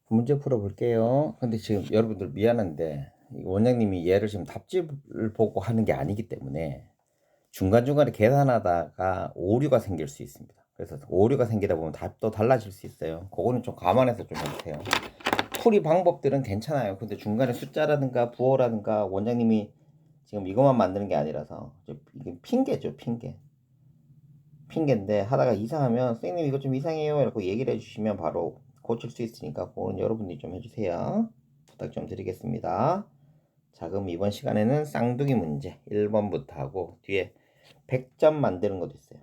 문제 풀어볼게요. 근데 지금 여러분들 미안한데 원장님이 얘를 지금 답집을 보고 하는 게 아니기 때문에 중간중간에 계산하다가 오류가 생길 수 있습니다. 그래서 오류가 생기다 보면 답도 달라질 수 있어요. 그거는 좀 감안해서 좀 해주세요. 풀이 방법들은 괜찮아요. 근데 중간에 숫자라든가 부호라든가 원장님이 지금 이것만 만드는 게 아니라서 이게 핑계죠, 핑계. 핑계인데 하다가 이상하면 선생님 이거 좀 이상해요 이렇게 얘기를 해주시면 바로 고칠 수 있으니까 그거는 여러분들이 좀 해주세요. 부탁 좀 드리겠습니다. 자, 그럼 이번 시간에는 쌍둥이 문제 1번부터 하고 뒤에 100점 만드는 것도 있어요.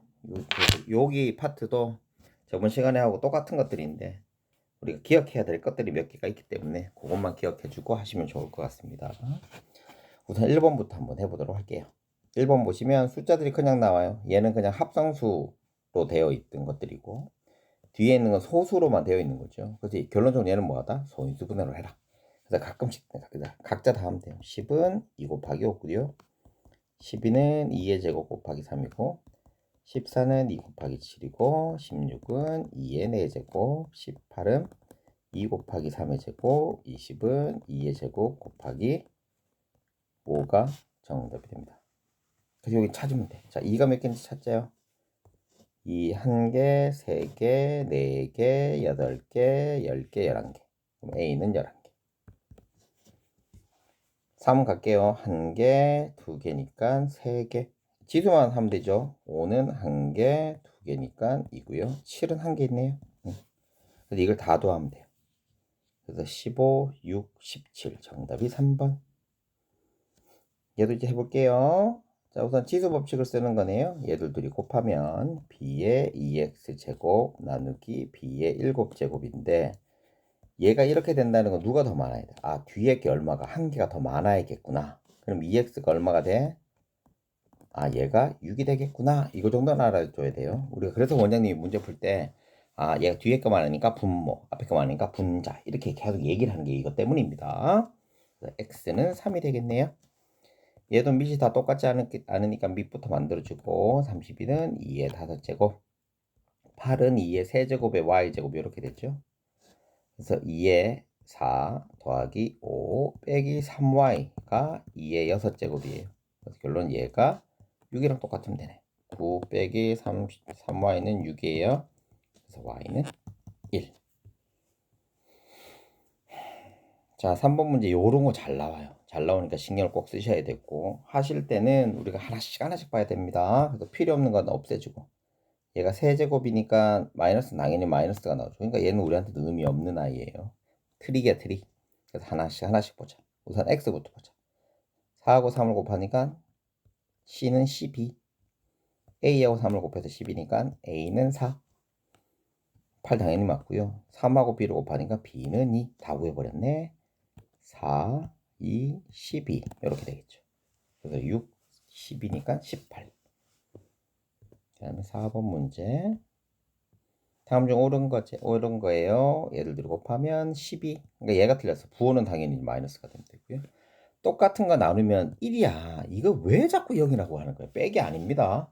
여기 파트도 저번 시간에 하고 똑같은 것들인데 우리가 기억해야 될 것들이 몇 개가 있기 때문에 그것만 기억해주고 하시면 좋을 것 같습니다. 우선 1번부터 한번 해보도록 할게요. 1번 보시면 숫자들이 그냥 나와요. 얘는 그냥 합성수로 되어 있던 것들이고 뒤에 있는 건 소수로만 되어 있는 거죠. 그래서 결론적으로 얘는 뭐하다? 소인수분해로 해라. 그래서 가끔씩 각자 다 하면 돼요. 10은 2 곱하기 5고요. 12는 2의 제곱 곱하기 3이고 14는 2 곱하기 7이고 16은 2의 4제곱 18은 2 곱하기 3의 제곱 20은 2의 제곱 곱하기 5가 정답이 됩니다. 그래서 여기 찾으면 돼. 자, 2가 몇 개인지 찾자요. 2 1개, 3개, 4개, 8개, 10개, 11개. 그럼 A는 11개. 3 갈게요. 1개, 2개니까 3개. 지수만 하면 되죠. 5는 1개, 2개니까 2고요. 7은 1개 있네요. 그래서 이걸 다 더하면 돼요. 그래서 15, 6, 17. 정답이 3번. 얘도 이제 해볼게요. 자, 우선 지수 법칙을 쓰는 거네요. 얘들 둘이 곱하면 b의 2x제곱 나누기 b의 7제곱인데 얘가 이렇게 된다는 건 누가 더 많아야 돼? 아, 뒤에 게 얼마가 한 개가 더 많아야겠구나. 그럼 2x가 얼마가 돼? 아, 얘가 6이 되겠구나. 이거 정도는 알아줘야 돼요. 우리가 그래서 원장님이 문제 풀 때 아, 얘가 뒤에 거 많으니까 분모, 앞에 거 많으니까 분자 이렇게 계속 얘기를 하는 게 이것 때문입니다. x는 3이 되겠네요. 얘도 밑이 다 똑같지 않으니까 밑부터 만들어주고 32는 2의 5제곱 8은 2의 세제곱의 y제곱 이렇게 됐죠. 그래서 2의 4 더하기 5 빼기 3y가 2의 6제곱이에요. 그래서 결론 얘가 6이랑 똑같으면 되네. 9 빼기 3y는 6이에요. 그래서 y는 1. 자, 3번 문제 요런 거 잘 나와요. 잘 나오니까 신경을 꼭 쓰셔야 되고 하실 때는 우리가 하나씩 봐야 됩니다. 그래서 필요 없는 건 없애주고 얘가 세제곱이니까 마이너스 당연히 마이너스가 나오죠. 그러니까 얘는 우리한테도 의미 없는 아이예요. 트릭이야 트릭. 그래서 하나씩 보자. 우선 x부터 보자. 4하고 3을 곱하니까 c는 12 a하고 3을 곱해서 10이니까 a는 4 8 당연히 맞고요. 3하고 b를 곱하니까 b는 2 다 구해버렸네. 4, 2, 12 이렇게 되겠죠. 그래서 6, 10이니까 18. 그 다음에 4번 문제. 다음 중 옳은 거예요. 예를 들어 곱하면 12. 그러니까 얘가 틀렸어. 부호는 당연히 마이너스가 되면 되고요. 똑같은 거 나누면 1이야. 이거 왜 자꾸 0이라고 하는 거예요? 빼기 아닙니다.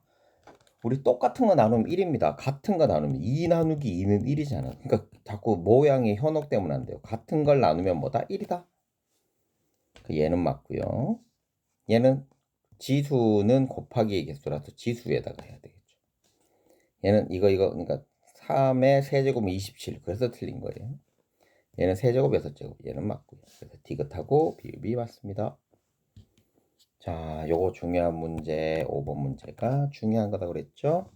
우리 똑같은 거 나누면 1입니다. 같은 거 나누면 2 나누기 2는 1이잖아. 그러니까 자꾸 모양이 현혹되면 안 돼요. 같은 걸 나누면 뭐다? 1이다. 얘는 맞고요. 얘는 지수는 곱하기의 개수라서 지수에다가 해야 되겠죠. 얘는 이거 그러니까 3의 세제곱은 27. 그래서 틀린 거예요. 얘는 세제곱 6제곱. 얘는 맞고요. 그래서 디귿하고 비읍이 맞습니다. 자, 요거 중요한 문제 5번 문제가 중요한 거다 그랬죠.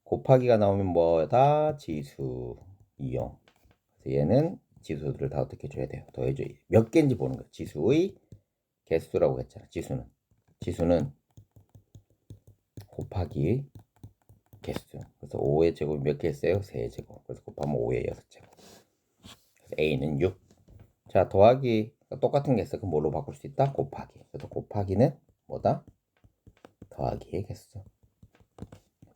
곱하기가 나오면 뭐다? 지수 이용. 그래서 얘는 지수들을 다 어떻게 줘야 돼요? 더해줘야 돼요. 몇 개인지 보는 거예요. 지수의 개수라고 했잖아. 지수는 곱하기 개수. 그래서 5의 제곱이 몇 개 있어요? 3제곱. 그래서 곱하면 5의 6제곱. 그래서 A는 6. 자, 더하기 똑같은 게 있어. 그럼 뭘로 바꿀 수 있다? 곱하기. 그래서 곱하기는 뭐다? 더하기의 개수.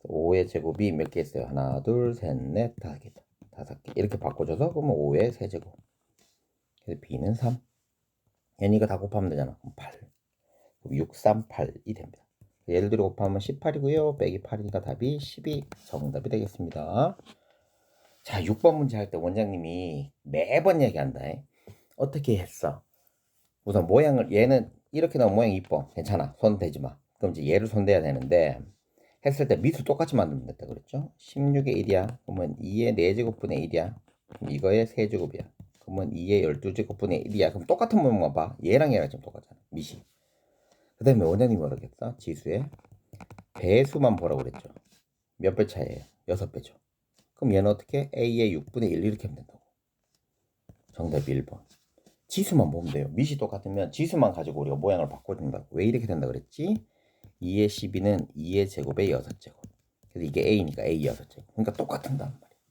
5의 제곱이 몇 개 있어요? 하나, 둘, 셋, 넷, 5개. 5개. 이렇게 바꿔줘서 그러면 5의 세제곱. 그래서 B는 3. 얘는 이거 다 곱하면 되잖아. 그럼 8. 6, 3, 8이 됩니다. 예를 들어 곱하면 18이고요. 빼기 8이니까 답이 12 정답이 되겠습니다. 자, 6번 문제 할 때 원장님이 매번 얘기한다. 어떻게 했어? 우선 모양을, 얘는 이렇게 나온 모양이 이뻐. 괜찮아. 손 대지 마. 그럼 이제 얘를 손대야 되는데, 했을 때 밑을 똑같이 만들면 됐다 그랬죠? 16의 1이야. 그러면 2의 4제곱분의 1이야. 그럼 이거의 3제곱이야. 그러면 2의 12제곱분의 1이야. 그럼 똑같은 모양만 봐. 얘랑 지금 똑같잖아. 밑이. 그 다음에 원장님이 뭐라 그랬어? 지수의 배수만 보라고 그랬죠. 몇 배 차이예요? 6배죠. 그럼 얘는 어떻게? A의 6분의 1 이렇게 하면 된다고. 정답이 1번. 지수만 보면 돼요. 밑이 똑같으면 지수만 가지고 우리가 모양을 바꿔준다. 왜 이렇게 된다 그랬지? 2의 12는 2의 제곱의 6제곱. 그래서 이게 A니까 A 6제곱. 그러니까 똑같은단 말이에요.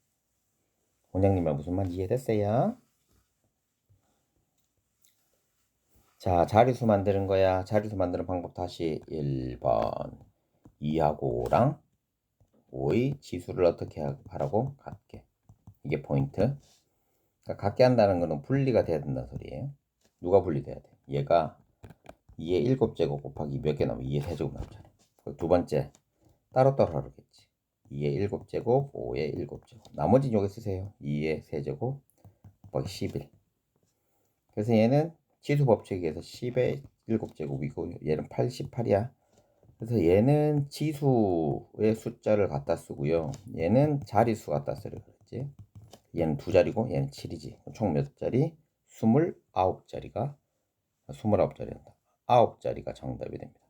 원장님은 무슨 말 이해됐어요? 자, 자리수 만드는 거야. 자리수 만드는 방법 다시 1번 2하고 5랑 5의 지수를 어떻게 하라고? 같게. 이게 포인트. 그러니까 같게 한다는 거는 분리가 돼야 된다는 소리예요. 누가 분리돼야 돼? 얘가 2의 7제곱 곱하기 몇 개 나오면 2의 세제곱 나오잖아. 두 번째 따로따로 하겠지. 2의 7제곱, 5의 7제곱. 나머지는 여기 쓰세요. 2의 세제곱 곱하기 11. 그래서 얘는 지수 법칙에서 10의 7제곱이고 얘는 88이야. 그래서 얘는 지수의 숫자를 갖다 쓰고요. 얘는 자리수 갖다 쓰려 그랬지. 얘는 2자리고 얘는 7이지. 총 몇 자리? 29자리가 29자리란다. 9자리가 정답이 됩니다.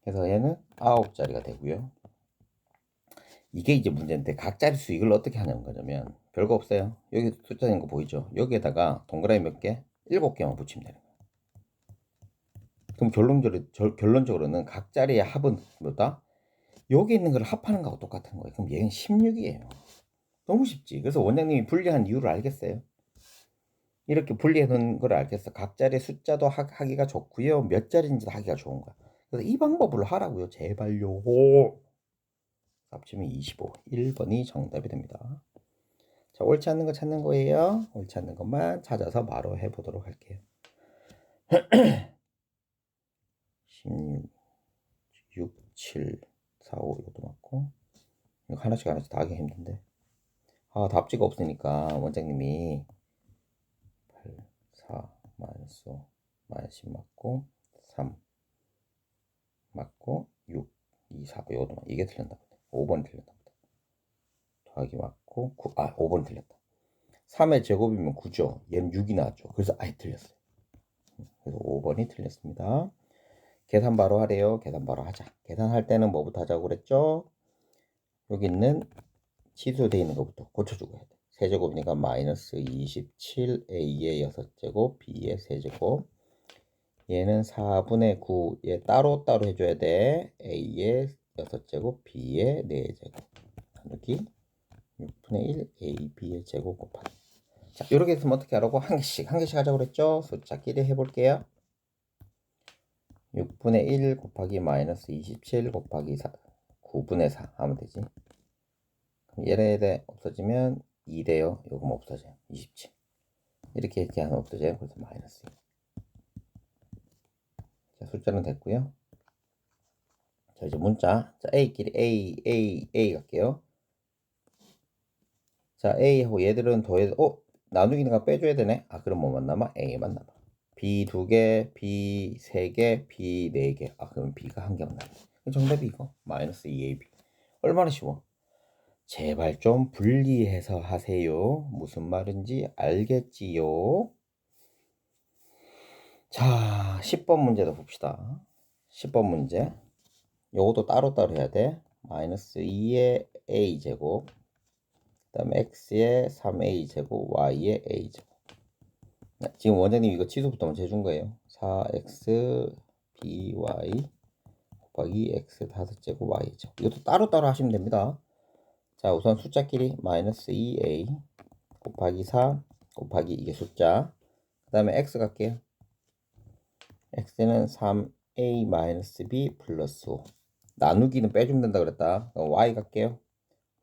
그래서 얘는 9자리가 되고요. 이게 이제 문제인데 각 자릿수 이걸 어떻게 하냐는 거냐면 별거 없어요. 여기 숫자 있는 거 보이죠? 여기에다가 동그라미 몇 개? 7개만 붙이면 되는 거예요. 그럼 결론적으로는 각 자리의 합은 뭐다? 여기 있는 걸 합하는 거하고 똑같은 거예요. 그럼 얘는 16이에요. 너무 쉽지. 그래서 원장님이 분리한 이유를 알겠어요. 이렇게 분리해 놓은 걸 알겠어. 각 자리의 숫자도 하기가 좋고요. 몇 자리인지도 하기가 좋은 거야. 그래서 이 방법으로 하라고요. 제발요. 합치면 25. 1번이 정답이 됩니다. 자, 옳지 않는 거 찾는 거예요. 옳지 않는 것만 찾아서 바로 해보도록 할게요. 16, 6, 7, 4, 5 이것도 맞고 이거 하나씩 다 하기 힘든데 답지가 없으니까 원장님이 8, 4, 마이너스 5, 마이너스 10 맞고 3 맞고 6, 2, 4 이것도 맞고 이게 틀렸나 보네. 5번 틀렸나 보다. 더하기 맞고 9, 5번 틀렸다. 3의 제곱이면 9죠. 얘는 6이 나왔죠. 그래서 아예 틀렸어요. 그래서 5번이 틀렸습니다. 계산 바로 하래요. 계산 바로 하자. 계산할 때는 뭐부터 하자고 그랬죠? 여기 있는 치수 되어 있는 것부터 고쳐주고 해야 돼. 세제곱이니까 마이너스 27 A의 6제곱 B의 세제곱. 얘는 4분의 9. 얘 따로따로 해줘야 돼. A의 6제곱 B의 4제곱. 여기 6분의 1 A, B의 제곱 곱하기. 자, 이렇게 했으면 어떻게 하라고? 한 개씩 하자고 그랬죠? 숫자끼리 해볼게요. 6분의 1 곱하기 마이너스 27 곱하기 4, 9분의 4 하면 되지. 그럼 얘네 없어지면 2돼요. 요금 없어져요. 27. 이렇게 하면 없어져요. 그래서 마이너스 2. 자, 숫자는 됐고요. 자, 이제 문자. 자, A끼리 A 갈게요. 자, A하고 얘들은 더해서 나누기니까 빼줘야 되네. 그럼 뭐만 남아? A만 남아. B 2개, B 3개, B 4개. 그럼 B가 한 개만 남아. 정답이 이거. 마이너스 2AB. 얼마나 쉬워. 제발 좀 분리해서 하세요. 무슨 말인지 알겠지요? 자, 10번 문제도 봅시다. 10번 문제. 요것도 따로따로 해야 돼. 마이너스 2의 a제곱, 그 다음에 x의 3a제곱, y의 a제곱. 지금 원장님 이거 치수부터 먼저 해준 거예요. 4x by 곱하기 x 5제곱 y제곱. 이것도 따로따로 하시면 됩니다. 자, 우선 숫자끼리 마이너스 2a 곱하기 4 곱하기 이게 숫자. 그 다음에 x 갈게요. x는 3a-b 플러스 5. 나누기는 빼주면 된다 그랬다. y 갈게요.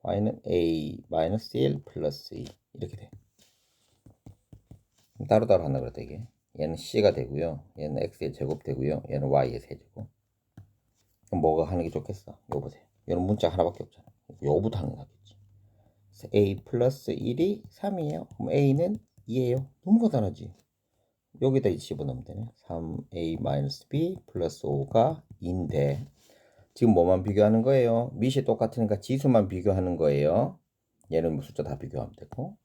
y는 a-1 플러스 2 이렇게 돼. 따로따로 한다 그랬다 이게. 얘는 c가 되고요. 얘는 x의 제곱 되고요. 얘는 y의 세제곱. 그럼 뭐가 하는 게 좋겠어? 이거 보세요. 얘는 문자 하나밖에 없잖아. 요거부터 하는 게 낫겠지. a 플러스 1이 3이에요. 그럼 a는 2예요. 너무 간단하지. 여기다 집어넣으면 되네. 3a 마이너스 b 플러스 5가 2인데 지금 뭐만 비교하는 거예요? 밑이 똑같으니까 지수만 비교하는 거예요. 얘는 뭐 숫자 다 비교하면 되고.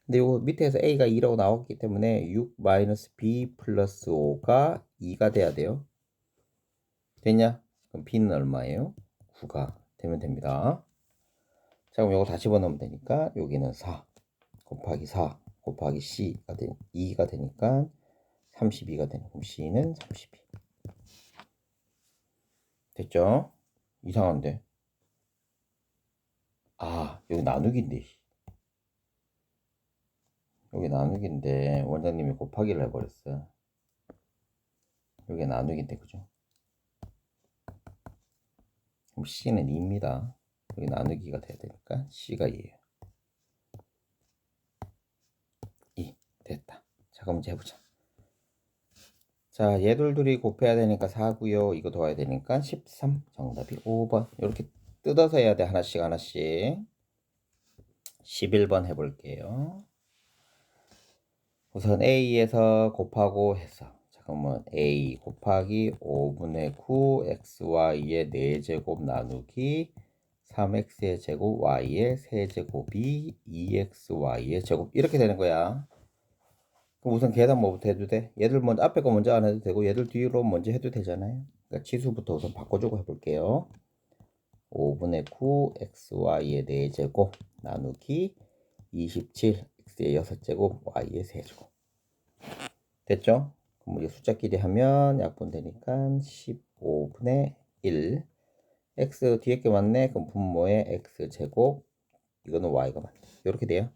근데 요 밑에서 a가 2라고 나왔기 때문에 6 마이너스 b 플러스 5가 2가 돼야 돼요. 됐냐? 그럼 b는 얼마예요? 9가 되면 됩니다. 자, 그럼 요거 다 집어넣으면 되니까 여기는 4 곱하기 4 곱하기 c가 2가 되니까 32가 되는. 그럼 c는 32. 됐죠? 이상한데. 아, 여기 나누기인데. 여기 나누기인데 원장님이 곱하기를 해버렸어. 여기 나누기인데, 그죠? 그럼 c는 2입니다. 여기 나누기가 돼야 되니까 c가 2예요. 2. 됐다. 자, 그럼 이제 해보자. 자, 얘들 둘이 곱해야 되니까 4고요. 이거 더해야 되니까 13. 정답이 5번. 이렇게 뜯어서 해야 돼. 하나씩 하나씩. 11번 해볼게요. 우선 a에서 곱하고 해서 잠깐만 a 곱하기 5분의 9 xy의 4제곱 나누기 3x의 제곱 y의 세제곱이 2xy의 제곱 이렇게 되는 거야. 그럼 우선 계산 뭐부터 해도 돼? 얘들 먼저 앞에 거 먼저 안 해도 되고 얘들 뒤로 먼저 해도 되잖아요. 그러니까 치수부터 우선 바꿔주고 해볼게요. 5분의 9 xy의 4제곱 나누기 27 x의 6제곱 y의 세제곱 됐죠? 그럼 우리 숫자끼리 하면 약분되니까 15분의 1 x 뒤에 게 맞네. 그럼 분모의 x제곱 이거는 y가 맞네. 이렇게 돼요.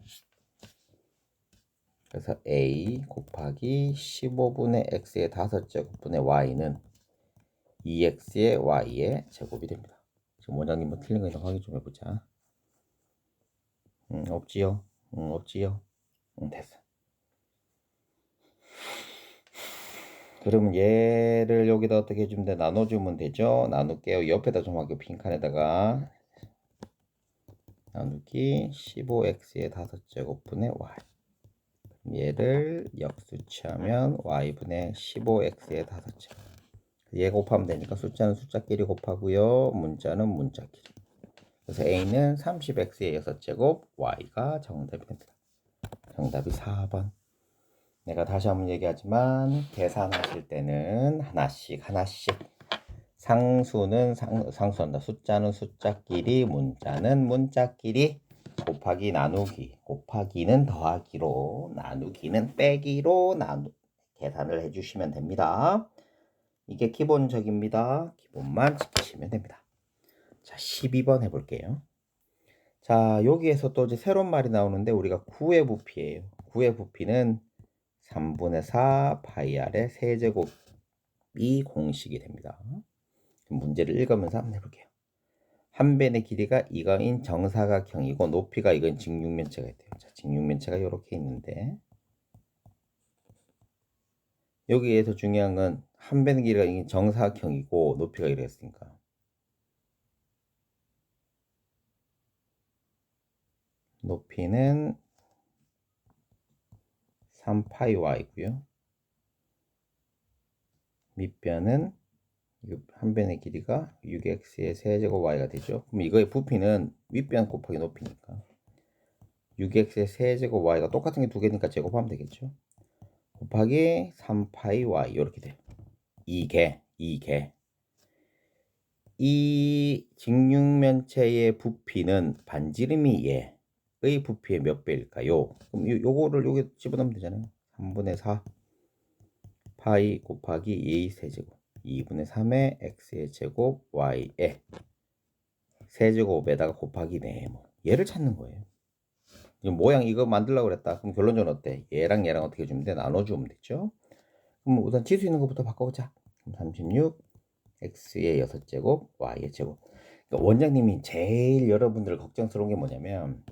그래서 a 곱하기 15분의 x의 5제곱분의 y는 2x의 y의 제곱이 됩니다. 지금 원장님 뭐 틀린 거 있나 확인 좀 해보자. 없지요? 없지요? 됐어. 그러면 얘를 여기다 어떻게 해주면 돼? 나눠주면 되죠? 나눌게요. 옆에다 좀 할게요. 빈칸에다가 나누기 15x의 5제곱분의 y. 얘를 역수치하면 y분의 15x의 5제곱. 얘 곱하면 되니까 숫자는 숫자끼리 곱하고요. 문자는 문자끼리. 그래서 a는 30x의 6제곱, y가 정답이 됩니다. 정답이 4번. 내가 다시 한번 얘기하지만 계산하실 때는 하나씩 상수는 상수한다. 숫자는 숫자끼리, 문자는 문자끼리, 곱하기 나누기, 곱하기는 더하기로, 나누기는 빼기로 계산을 해주시면 됩니다. 이게 기본적입니다. 기본만 지키시면 됩니다. 자, 12번 해볼게요. 자, 여기에서 또 이제 새로운 말이 나오는데 우리가 9의 부피예요. 9의 부피는 3분의 4 파이 r의 세제곱이 공식이 됩니다. 문제를 읽으면서 한번 해볼게요. 한 변의 길이가 이거인 정사각형이고 높이가 이건 직육면체가 있대요. 자, 직육면체가 이렇게 있는데 여기에서 중요한 건 한 변의 길이가 이긴 정사각형이고 높이가 이랬으니까 높이는 3파이 y고요. 밑변은 한 변의 길이가 6x의 세제곱 y가 되죠. 그럼 이거의 부피는 윗변 곱하기 높이니까 6x의 세제곱 y가 똑같은 게 두 개니까 제곱하면 되겠죠. 곱하기 3파이 y 이렇게 돼요. 이게 이 직육면체의 부피는 반지름이 얘의 부피의 몇 배일까요? 그럼 요거를 여기 집어넣으면 되잖아요. 3분의 4 파이 곱하기 2의 세제곱 2분의 3의 x의 제곱 y의 세제곱에다가 곱하기 4뭐 얘를 찾는 거예요. 모양 이거 만들려고 그랬다. 그럼 결론적으로 어때? 얘랑 얘랑 어떻게 해주면 돼? 나눠주면 되죠. 그럼 우선 지수 있는 것부터 바꿔보자. 그럼 36 x의 6제곱 y의 제곱. 그러니까 원장님이 제일 여러분들 걱정스러운 게 뭐냐면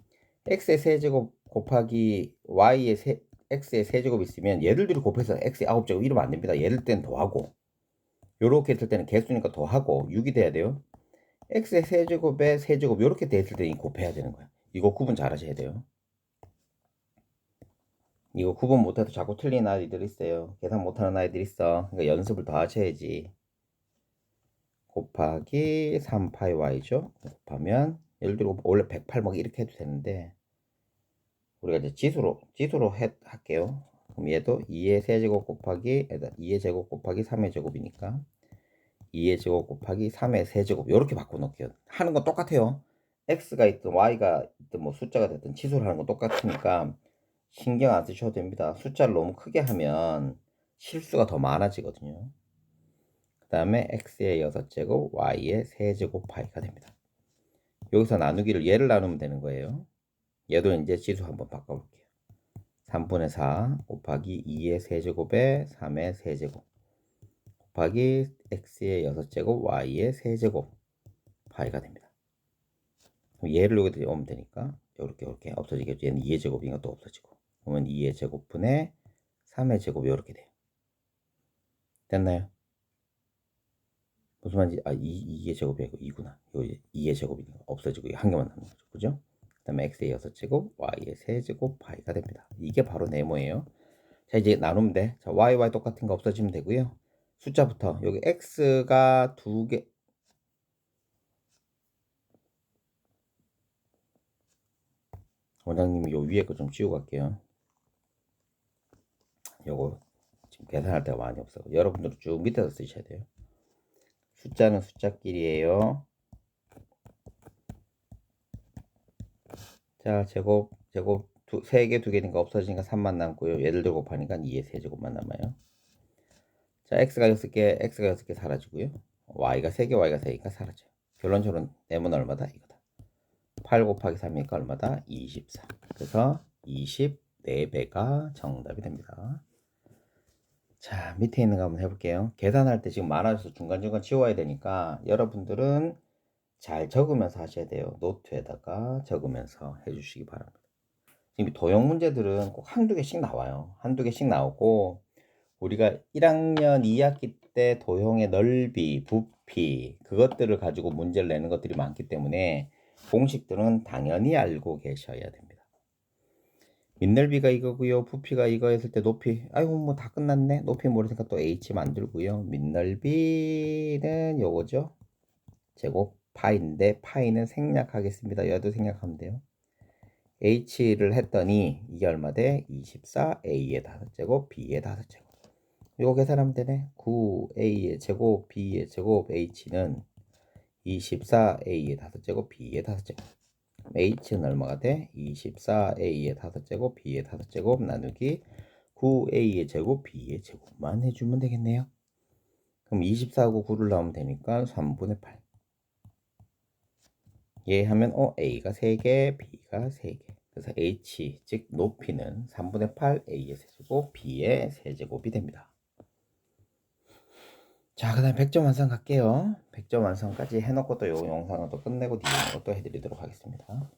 x의 세제곱 곱하기 y의 x의 세제곱 있으면 얘들끼리 곱해서 x의 9제곱 이러면 안 됩니다. 얘들 때는 더하고 요렇게 했을 때는 개수니까 더하고 6이 돼야 돼요. x의 세제곱에 세제곱 요렇게 됐을 때 곱해야 되는 거야. 이거 구분 잘 하셔야 돼요. 이거 구분 못해도 자꾸 틀리는 아이들 있어요. 계산 못하는 아이들 있어. 그러니까 연습을 더 하셔야지. 곱하기 3파이 y죠. 곱하면 예를 들어 원래 108 막 이렇게 해도 되는데 우리가 이제 지수로 할게요. 그럼 얘도 2의 세제곱 곱하기 2의 제곱 곱하기 3의 제곱이니까 2의 제곱 곱하기 3의 세제곱 이렇게 바꿔놓을게요. 하는 건 똑같아요. x가 있든 y가 있든 뭐 숫자가 됐든 치수를 하는 건 똑같으니까 신경 안 쓰셔도 됩니다. 숫자를 너무 크게 하면 실수가 더 많아지거든요. 그 다음에 x의 6제곱 y의 세제곱 파이가 됩니다. 여기서 나누기를 얘를 나누면 되는 거예요. 얘도 이제 지수 한번 바꿔볼게요. 3분의 4 곱하기 2의 세제곱에 3의 세제곱 곱하기 x의 6제곱 y의 세제곱 파이가 됩니다. 그럼 얘를 여기다 오면 되니까 이렇게 없어지겠죠. 얘는 2의 제곱이니까 또 없어지고 그러면 2의 제곱분의 3의 제곱 이렇게 돼요. 됐나요? 무슨 말인지 2의 제곱이 아니고 2구나. 이거 2의 제곱이니까 없어지고 한 개만 남는 거죠. 그죠? 그 다음에 x의 6제곱 y의 세제곱 파이가 됩니다. 이게 바로 네모예요. 자 이제 나누면 돼. 자 y 똑같은 거 없어지면 되고요. 숫자부터 여기 x가 2개 원장님이 요 위에 거 좀 지우고 갈게요. 요거 지금 계산할 때가 많이 없어. 여러분들은 쭉 밑에서 쓰셔야 돼요. 숫자는 숫자끼리예요. 자 제곱 3개 2개니까 없어지니까 3만 남고요. 얘를 들고 곱하니까 2의 세제곱만 남아요. 자 x가 6개 사라지고요. y가 3개 y가 3개니까 사라져요. 결론적으로 네모는 얼마다? 이거다. 8 곱하기 3이니까 얼마다? 24. 그래서 24배가 정답이 됩니다. 자 밑에 있는 거 한번 해볼게요. 계산할 때 지금 많아져서 중간중간 지워야 되니까 여러분들은 잘 적으면서 하셔야 돼요. 노트에다가 적으면서 해주시기 바랍니다. 지금 도형 문제들은 꼭 한두 개씩 나와요. 한두 개씩 나오고 우리가 1학년 2학기 때 도형의 넓이, 부피 그것들을 가지고 문제를 내는 것들이 많기 때문에 공식들은 당연히 알고 계셔야 됩니다. 밑넓이가 이거고요. 부피가 이거 했을 때 높이 아이고 뭐 다 끝났네. 높이 모르니까 또 h 만들고요. 밑넓이는 요거죠. 제곱 파인데 파이는 생략하겠습니다. 얘도 생략하면 돼요. h를 했더니 이게 얼마 돼? 24a의 5제곱 b의 5제곱. 이거 계산하면 되네. 9a의 제곱 b의 제곱 h는 24a의 5제곱 b의 5제곱. h는 얼마가 돼? 24a의 5제곱 b의 5제곱 나누기 9a의 제곱 b의 제곱만 해주면 되겠네요. 그럼 24하고 9를 나오면 되니까 3분의 8. 얘 하면 a가 3개 b가 3개. 그래서 h 즉 높이는 3분의 8 a의 세제곱 b의 세제곱이 됩니다. 자, 그 다음에 100점 완성 갈게요. 100점 완성까지 해놓고 또 요 영상을 또 끝내고 뒤에 것도 해드리도록 하겠습니다.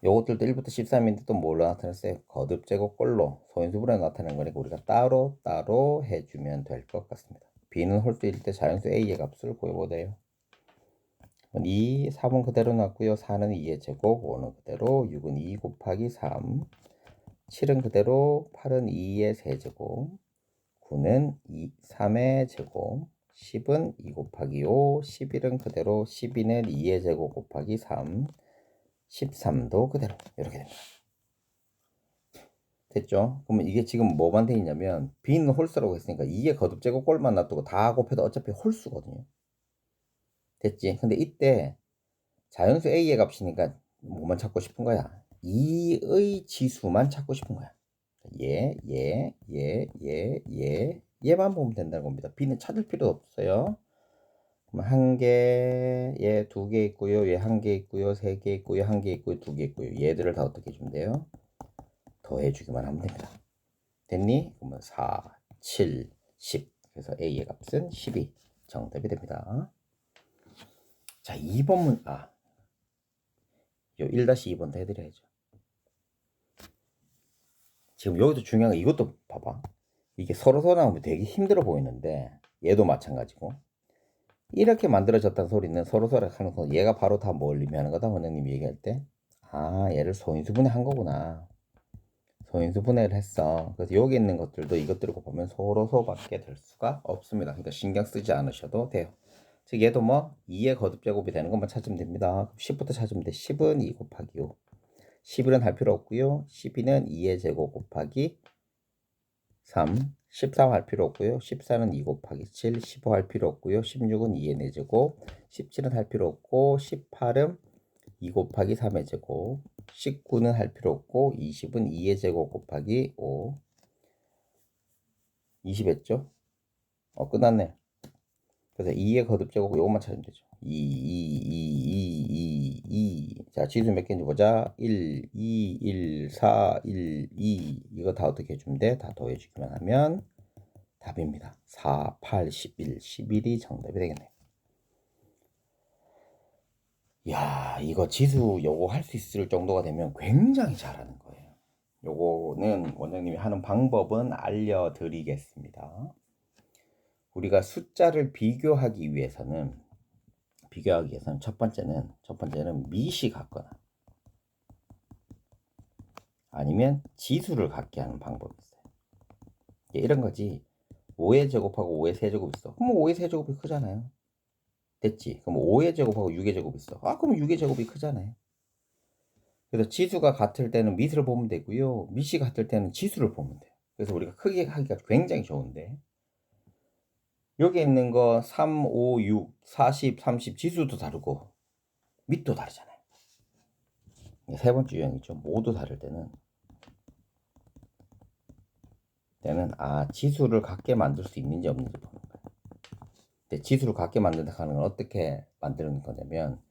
요것들도 1부터 13인데 또 뭘로 나타냈어요? 거듭 제곱 꼴로 소인수분해 나타낸 거니까 우리가 따로 해주면 될 것 같습니다. b는 홀수일 때 자연수 a의 값을 구해보세요. 2, 3은 그대로 놨고요. 4는 2의 제곱, 5는 그대로, 6은 2 곱하기 3, 7은 그대로, 8은 2의 세제곱, 9는 3의 제곱, 10은 2 곱하기 5, 11은 그대로, 12는 2의 제곱 곱하기 3, 13도 그대로 이렇게 됩니다. 됐죠? 그러면 이게 지금 뭐만 돼 있냐면 b는 홀수라고 했으니까 2의 거듭 제곱 꼴만 놔두고 다 곱해도 어차피 홀수거든요. 됐지? 근데 이때 자연수 a의 값이니까 뭐만 찾고 싶은 거야? 2의 지수만 찾고 싶은 거야. 얘만 보면 된다는 겁니다. b는 찾을 필요 없어요. 그럼 한 개, 얘 두 개 있고요. 얘 한 개 있고요. 세 개 있고요. 한 개 있고요. 두 개 있고요. 얘들을 다 어떻게 해주면 돼요? 더해주기만 하면 됩니다. 됐니? 그러면 4, 7, 10. 그래서 a의 값은 12 정답이 됩니다. 자, 2번 요 1-2번도 해드려야죠. 지금 여기도 중요한 거 이것도 봐봐. 이게 서로 나오면 되게 힘들어 보이는데 얘도 마찬가지고 이렇게 만들어졌다는 소리는 서로서로 하는 거. 얘가 바로 다 뭘 의미하는 거다, 원장님이 얘기할 때. 아, 얘를 소인수분해 한 거구나. 소인수분해를 했어. 그래서 여기 있는 것들도 이것들을 곱하면 서로서밖에 될 수가 없습니다. 그러니까 신경 쓰지 않으셔도 돼요. 즉 얘도 뭐 2의 거듭제곱이 되는 것만 찾으면 됩니다. 10부터 찾으면 돼. 10은 2 곱하기 5. 11은 할 필요 없고요. 12는 2의 제곱 곱하기 3. 13 할 필요 없고요. 14는 2 곱하기 7. 15 할 필요 없고요. 16은 2의 4제곱. 17은 할 필요 없고 18은 2 곱하기 3의 제곱. 19는 할 필요 없고 20은 2의 제곱 곱하기 5. 20 했죠? 끝났네. 그래서 2의 거듭제곱 이것만 찾으면 되죠. 2. 자, 지수 몇 개인지 보자. 1, 2, 1, 4, 1, 2. 이거 다 어떻게 해주면 돼? 다 더해주기만 하면 답입니다. 4, 8, 11. 11이 정답이 되겠네. 야, 이거 지수 요거 할 수 있을 정도가 되면 굉장히 잘하는 거예요. 요거는 원장님이 하는 방법은 알려드리겠습니다. 우리가 숫자를 비교하기 위해서는 첫 번째는 미시 같거나 아니면 지수를 갖게 하는 방법이 있어요. 이런 거지. 5의 제곱하고 5의 세제곱 있어. 그럼 5의 세제곱이 크잖아요. 됐지? 그럼 5의 제곱하고 6의 제곱 있어. 그럼 6의 제곱이 크잖아요. 그래서 지수가 같을 때는 밑을 보면 되고요. 밑이 같을 때는 지수를 보면 돼요. 그래서 우리가 크게 하기가 굉장히 좋은데 여기 있는 거 3, 5, 6, 40, 30 지수도 다르고 밑도 다르잖아요. 세 번째 유형이죠. 모두 다를 때는 지수를 같게 만들 수 있는지 없는지 보는 거예요. 근데 지수를 같게 만든다 하는 건 어떻게 만드는 거냐면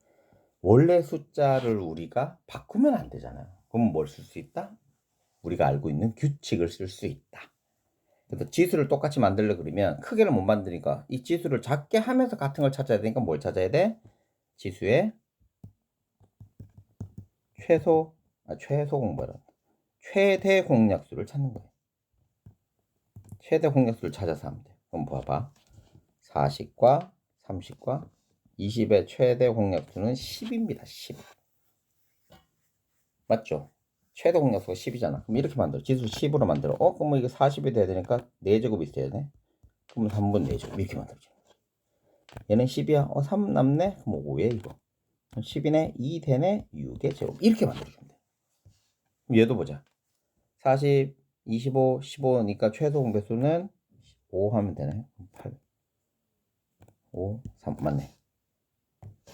원래 숫자를 우리가 바꾸면 안 되잖아요. 그럼 뭘 쓸 수 있다? 우리가 알고 있는 규칙을 쓸 수 있다. 그래서 지수를 똑같이 만들려 그러면 크게를 못 만드니까 이 지수를 작게 하면서 같은 걸 찾아야 되니까 뭘 찾아야 돼? 지수의 최소 공부라 최대 공약수를 찾는 거예요. 최대 공약수를 찾아서 하면 돼. 그럼 봐봐. 40과 30과 20의 최대 공약수는 10입니다. 10. 맞죠? 최대 공약수가 10이잖아. 그럼 이렇게 만들어. 지수 10으로 만들어. 그럼 이거 40이 돼야 되니까 4제곱 있어야 돼. 그럼 3분 4제곱 이렇게 만들어줘. 얘는 10이야. 3 남네? 그럼 5에 이거. 10이네? 2 되네? 6의 제곱. 이렇게 만들어주면 돼. 그럼 얘도 보자. 40, 25, 15니까 최소 공배수는 5 하면 되네. 8, 5, 3 맞네.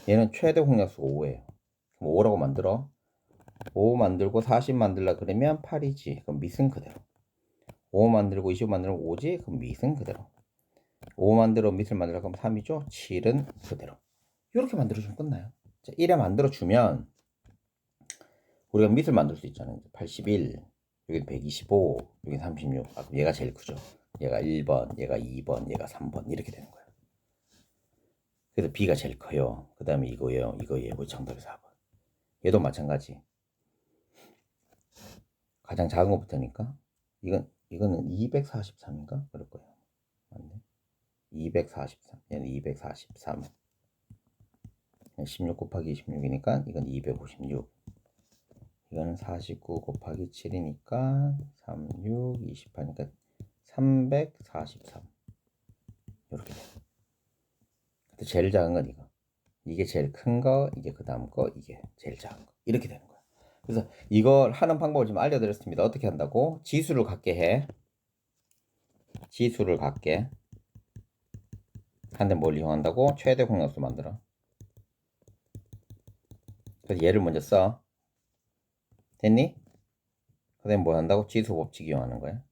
얘는 최대 공약수가 5예요. 그럼 5라고 만들어. 5 만들고 40 만들라 그러면 8이지. 그럼 밑은 그대로. 5 만들고 25 만들면 5지. 그럼 밑은 그대로. 5 만들어 밑을 만들라 그러면 3이죠. 7은 그대로. 이렇게 만들어주면 끝나요. 자, 1에 만들어주면 우리가 밑을 만들 수 있잖아요. 81, 여기 125, 여기 36. 그럼 얘가 제일 크죠. 얘가 1번, 얘가 2번, 얘가 3번 이렇게 되는 거예요. 그래서 B가 제일 커요. 그 다음에 이거예요. 이거 정답이 4번. 얘도 마찬가지. 가장 작은 것부터니까 이거는 243인가? 그럴 거예요. 맞네. 243. 얘는 243. 16 곱하기 26이니까 이건 256. 이거는 49 곱하기 7이니까 36, 28니까 343. 이렇게 돼. 근데 제일 작은 건 이거. 이게 제일 큰 거, 이게 그 다음 거, 이게 제일 작은 거. 이렇게 되는 거야. 그래서 이걸 하는 방법을 좀 알려드렸습니다. 어떻게 한다고? 지수를 갖게 해. 지수를 갖게. 한데 뭘 이용한다고? 최대 공약수 만들어. 그래서 얘를 먼저 써. 됐니? 그 다음에 뭐 한다고? 지수 법칙 이용하는 거야.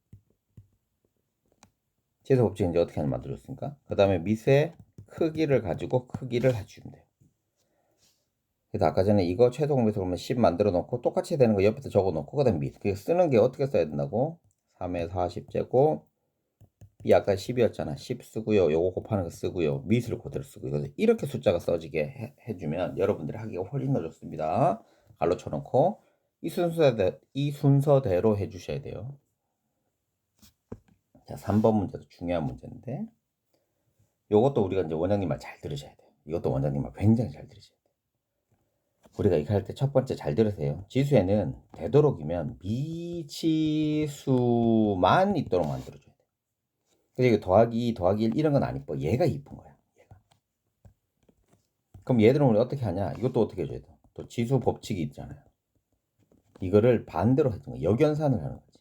지수 법칙 이제 어떻게 하는 만들었습니까? 그 다음에 밑에 크기를 가지고 크기를 해주면 돼요. 그래서 아까 전에 이거 최소 공배수 그러면 10 만들어 놓고 똑같이 되는 거 옆에다 적어 놓고 그 다음에 밑. 그 쓰는 게 어떻게 써야 된다고? 3의 40제곱 이 아까 10이었잖아. 10 쓰고요. 요거 곱하는 거 쓰고요. 밑을 그대로 쓰고요. 그래서 이렇게 숫자가 써지게 해주면 여러분들이 하기가 훨씬 더 좋습니다. 갈로 쳐놓고 이 순서대로 해주셔야 돼요. 자, 3번 문제도 중요한 문제인데 요것도 우리가 이제 원장님 말 잘 들으셔야 돼요. 이것도 원장님 말 굉장히 잘 들으셔야 돼요. 우리가 이거 할 때 첫 번째 잘 들으세요. 지수에는 되도록이면 미지수만 있도록 만들어줘야 돼요. 그리고 더하기 1 이런 건 안 이뻐. 얘가 이쁜 거야. 얘가. 그럼 얘들은 우리 어떻게 하냐? 이것도 어떻게 해줘야 돼? 또 지수 법칙이 있잖아요. 이거를 반대로 해준 거야. 역연산을 하는 거지.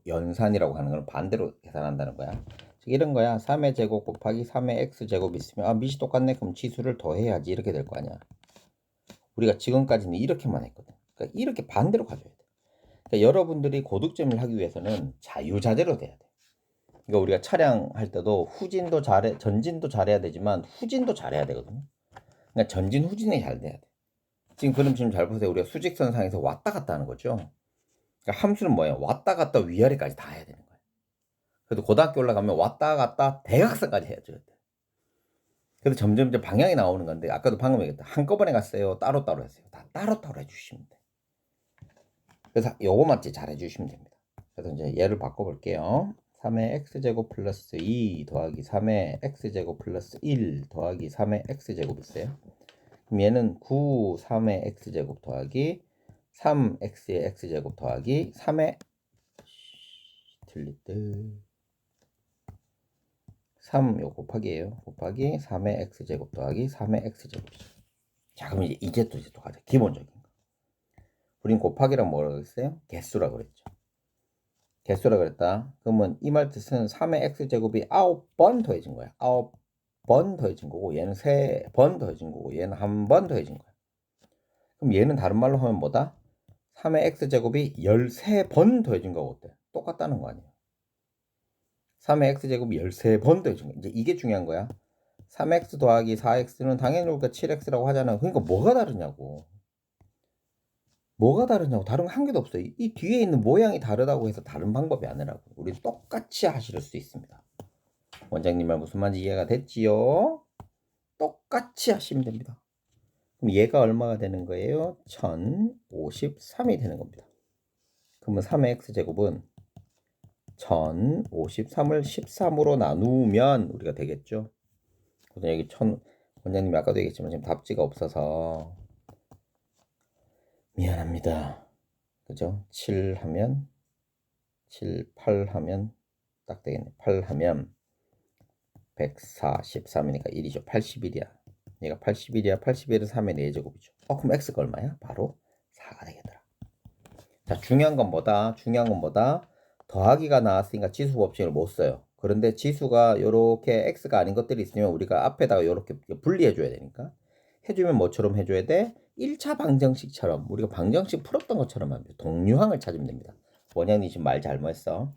역연산이라고 하는 건 반대로 계산한다는 거야. 즉 이런 거야. 3의 제곱 곱하기 3의 x제곱 있으면 아 밑이 똑같네. 그럼 지수를 더해야지. 이렇게 될 거 아니야. 우리가 지금까지는 이렇게만 했거든. 그러니까 이렇게 반대로 가져야 돼. 그러니까 여러분들이 고득점을 하기 위해서는 자유자재로 돼야 돼. 그러니까 우리가 차량할 때도 후진도 잘해, 전진도 잘해야 되지만 후진도 잘해야 되거든요. 그러니까 전진 후진이 잘 돼야 돼. 지금 그럼 지금 잘 보세요. 우리가 수직선상에서 왔다 갔다 하는 거죠. 그러니까 함수는 뭐예요? 왔다 갔다 위아래까지 다 해야 되는 거예요. 그래도 고등학교 올라가면 왔다 갔다 대각선까지 해야죠. 그래서 점점 이제 방향이 나오는 건데 아까도 방금 얘기했다. 한꺼번에 갔어요. 따로따로 했어요. 다 따로따로 해주시면 돼. 그래서 요거만 잘 해주시면 됩니다. 그래서 이제 얘를 바꿔볼게요. 3의 x제곱 플러스 2 더하기 3의 x제곱 플러스 1 더하기 3의 x제곱 있어요. 그럼 얘는 9 3의 x제곱 더하기 3x의 x제곱 더하기 3의 틀리듯 3 요 곱하기예요. 곱하기 3의 x제곱 더하기 3의 x제곱이죠. 자 그럼 이제 또 가자. 기본적인 거. 우린 곱하기랑 뭐라고 했어요? 개수라고 그랬죠. 개수라고 그랬다. 그러면 이 말 뜻은 3의 x제곱이 9번 더해진 거야. 9번 더해진 거고 얘는 3번 더해진 거고 얘는 1번 더해진 거야. 그럼 얘는 다른 말로 하면 뭐다? 3의 x제곱이 13번 더해진 거고 어때? 똑같다는 거 아니에요. 3의 x제곱이 13번 더해진 거야. 이제 이게 중요한 거야. 3x 더하기 4x는 당연히 우리가 7x라고 하잖아. 그러니까 뭐가 다르냐고. 뭐가 다르냐고. 다른 거 한 개도 없어요. 이 뒤에 있는 모양이 다르다고 해서 다른 방법이 아니라고. 우리 똑같이 하실 수 있습니다. 원장님 말 무슨 말인지 이해가 됐지요? 똑같이 하시면 됩니다. 그럼 얘가 얼마가 되는 거예요? 1053이 되는 겁니다. 그러면 3의 x제곱은 1053을 13으로 나누면 우리가 되겠죠? 그래서 여기 원장님이 아까도 얘기했지만 지금 답지가 없어서 미안합니다. 그죠? 7 하면 7, 8 하면 딱 되겠네. 8 하면 143이니까 1이죠. 81이야. 얘가 81이야. 81은 3의 4제곱이죠. 그럼 x가 얼마야? 바로 4가 되겠더라. 자, 중요한 건 뭐다? 더하기가 나왔으니까 지수 법칙을 못 써요. 그런데 지수가 이렇게 x가 아닌 것들이 있으면 우리가 앞에다가 이렇게 분리해 줘야 되니까 해주면 뭐처럼 해줘야 돼? 1차 방정식처럼 우리가 방정식 풀었던 것처럼 하면 돼요. 동류항을 찾으면 됩니다. 원장님 지금 말 잘못했어.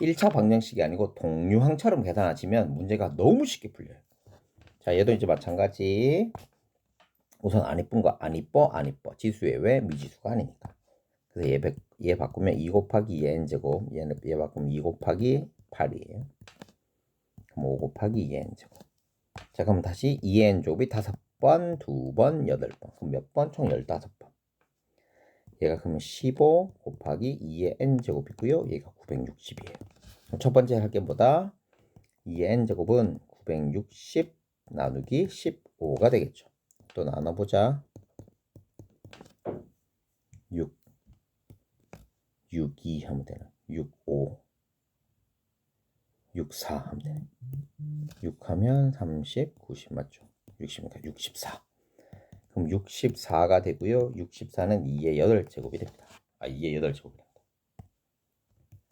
1차 방정식이 아니고 동류항처럼 계산하시면 문제가 너무 쉽게 풀려요. 자, 얘도 이제 마찬가지. 우선 안 이쁜 거 안 이뻐. 지수에 왜? 미지수가 아니니까. 그래서 얘 바꾸면 2 곱하기 2의 n제곱, 얘 바꾸면 2 곱하기 8이에요. 그럼 5 곱하기 2의 n제곱. 자, 그럼 다시 2의 n제곱이 5번, 2번, 8번. 그럼 몇 번? 총 15번. 얘가 그러면 15 곱하기 2의 n제곱이고요. 얘가 960이에요. 첫 번째 할 게 뭐다? 2의 n제곱은 960 나누기 15가 되겠죠. 또 나눠보자. 6, 2 하면 되나? 6, 5, 6, 4 하면 되네. 6 하면 30, 90 맞죠? 60이니까 64. 그럼 64가 되고요. 64는 2의 8제곱이 됩니다. 2의 8제곱이 됩니다.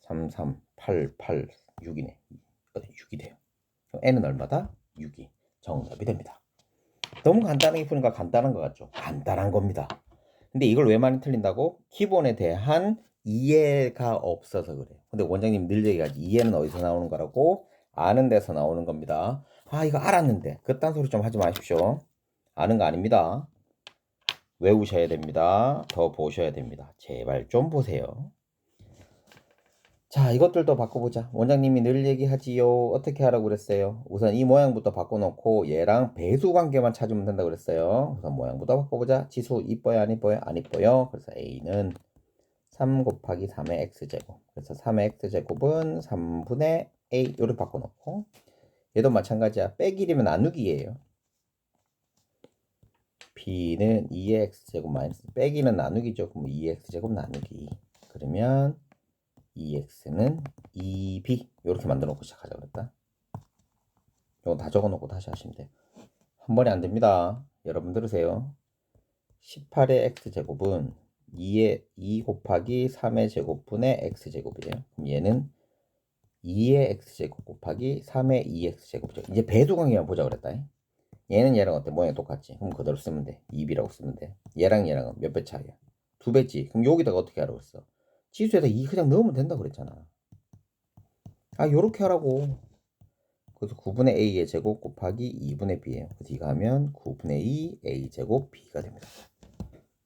3, 3, 8, 8, 6이네. 6이 돼요. 그럼 n은 얼마다? 6이 정답이 됩니다. 너무 간단하게 푸니까 간단한 것 같죠? 간단한 겁니다. 근데 이걸 왜 많이 틀린다고? 기본에 대한 이해가 없어서 그래요. 근데 원장님 늘 얘기하지. 이해는 어디서 나오는 거라고? 아는 데서 나오는 겁니다. 이거 알았는데 그딴 소리 좀 하지 마십시오. 아는 거 아닙니다. 외우셔야 됩니다. 더 보셔야 됩니다. 제발 좀 보세요. 자, 이것들도 바꿔보자. 원장님이 늘 얘기하지요. 어떻게 하라고 그랬어요? 우선 이 모양부터 바꿔놓고 얘랑 배수 관계만 찾으면 된다고 그랬어요. 우선 모양부터 바꿔보자. 지수 이뻐요? 안 이뻐요? 안 이뻐요. 그래서 A는 3 곱하기 3의 x제곱. 그래서 3의 x제곱은 3분의 A. 요렇게 바꿔놓고 얘도 마찬가지야. 빼기 1이면 나누기예요. b는 2의 x제곱 마이너스 빼기는 나누기죠. 그럼 2의 x제곱 나누기. 그러면 2x는 2b 이렇게 만들어 놓고 시작하자 그랬다. 이거 다 적어 놓고 다시 하시면 돼요. 한 번에 안 됩니다. 여러분 들으세요. 18의 x제곱은 2 곱하기 3의 제곱분의 x제곱이에요. 그럼 얘는 2의 x제곱 곱하기 3의 2x제곱이죠. 이제 배수관계만 보자 그랬다. 얘는 얘랑 어때? 모양이 똑같지. 그럼 그대로 쓰면 돼. 2b라고 쓰면 돼. 얘랑 얘랑은 몇 배 차이야? 2배지. 그럼 여기다가 어떻게 하라고 했어? 지수에다 2 그냥 넣으면 된다 그랬잖아. 아 요렇게 하라고. 그래서 9분의 a의 제곱 곱하기 2분의 b예요. 그래서 이거 하면 9분의 2 a 제곱 b가 됩니다.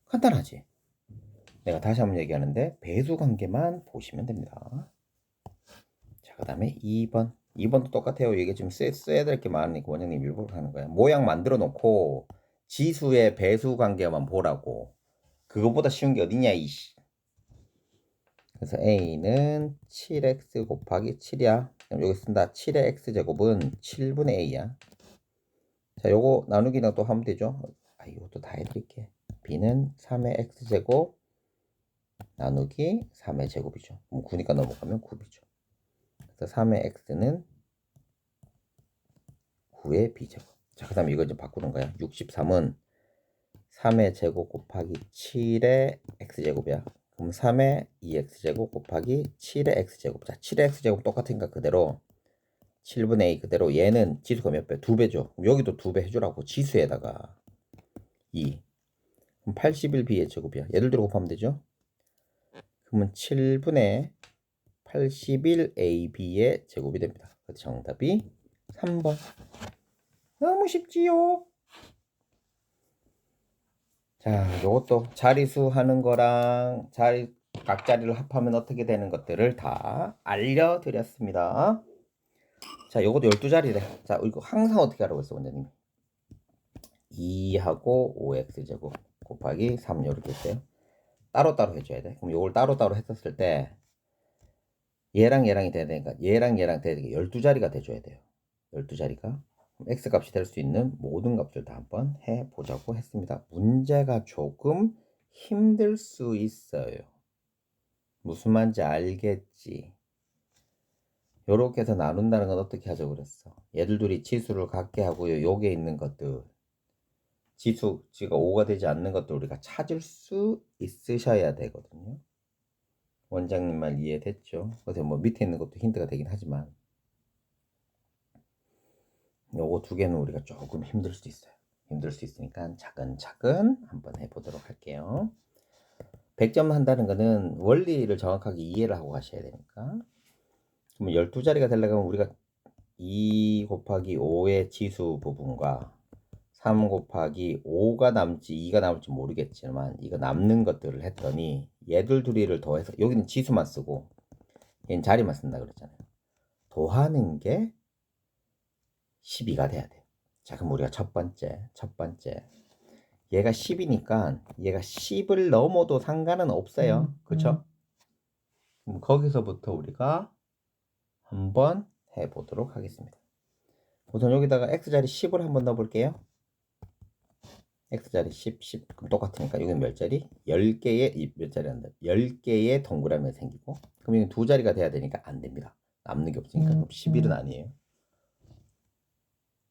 간단하지? 내가 다시 한번 얘기하는데 배수관계만 보시면 됩니다. 자, 그 다음에 2번. 2번도 똑같아요. 이게 좀 써야 될 게 많으니까 원장님 일부러 하는 거야. 모양 만들어 놓고 지수의 배수관계만 보라고. 그거보다 쉬운 게 어딨냐 이씨. 그래서 a는 7x 곱하기 7이야. 그럼 여기 쓴다. 7의 x제곱은 7분의 a야. 자, 요거 나누기는 또 하면 되죠. 아, 이것도 다 해드릴게. b는 3의 x제곱 나누기 3의 제곱이죠. 그럼 9니까 넘어가면 9이죠. 그래서 3의 x는 9의 b제곱. 자, 그 다음에 이거 이제 바꾸는 거야. 63은 3의 제곱 곱하기 7의 x제곱이야. 그럼 3의 2x제곱 곱하기 7의 x제곱. 자, 7의 x제곱 똑같으니까 그대로 7분의 a 그대로 얘는 지수가 몇 배? 2배죠. 그럼 여기도 2배 해주라고. 지수에다가 2. 그럼 81b의 제곱이야. 얘들 들어 곱하면 되죠. 그러면 7분의 81ab의 제곱이 됩니다. 그래서 정답이 3번. 너무 쉽지요? 자, 요것도 자리수 하는 거랑 각자리를 합하면 어떻게 되는 것들을 다 알려드렸습니다. 자, 요것도 12자리래. 자, 이거 항상 어떻게 하라고 했어, 원장님? 2하고 5x제곱 곱하기 3 이렇게 했어요. 따로따로 해줘야 돼. 그럼 요걸 따로따로 했었을 때 얘랑 얘랑이 돼야 되니까 얘랑 얘랑 돼야 되니까 12자리가 돼줘야 돼요. 12자리가. x값이 될 수 있는 모든 값을 다 한번 해보자고 했습니다. 문제가 조금 힘들 수 있어요. 무슨 말인지 알겠지? 요렇게 해서 나눈다는 건 어떻게 하죠 그랬어? 얘들 둘이 치수를 같게 하고요. 요게 있는 것들 지가 5가 되지 않는 것들 우리가 찾을 수 있으셔야 되거든요. 원장님 말 이해됐죠? 그래서 뭐 밑에 있는 것도 힌트가 되긴 하지만 요거 두 개는 우리가 조금 힘들 수 있어요. 힘들 수 있으니까 차근차근 한번 해보도록 할게요. 100점 한다는 거는 원리를 정확하게 이해를 하고 가셔야 되니까. 그러면 12자리가 되려면 우리가 2 곱하기 5의 지수 부분과 3 곱하기 5가 남지 2가 남을지 모르겠지만 이거 남는 것들을 했더니 얘들 둘이를 더해서 여기는 지수만 쓰고 얘는 자리만 쓴다 그랬잖아요. 더하는 게 12가 돼야 돼요. 자, 그럼 우리가 첫 번째 얘가 10이니까 얘가 10을 넘어도 상관은 없어요. 그쵸? 그럼 거기서부터 우리가 한번 해보도록 하겠습니다. 우선 여기다가 x자리 10을 한번 넣어볼게요. x자리 10 그럼 똑같으니까 여기는 몇 자리? 10개의 몇 자리 한다. 10개의 동그라미가 생기고 그럼 여기 두 자리가 돼야 되니까 안 됩니다. 남는 게 없으니까 그럼 11은 아니에요.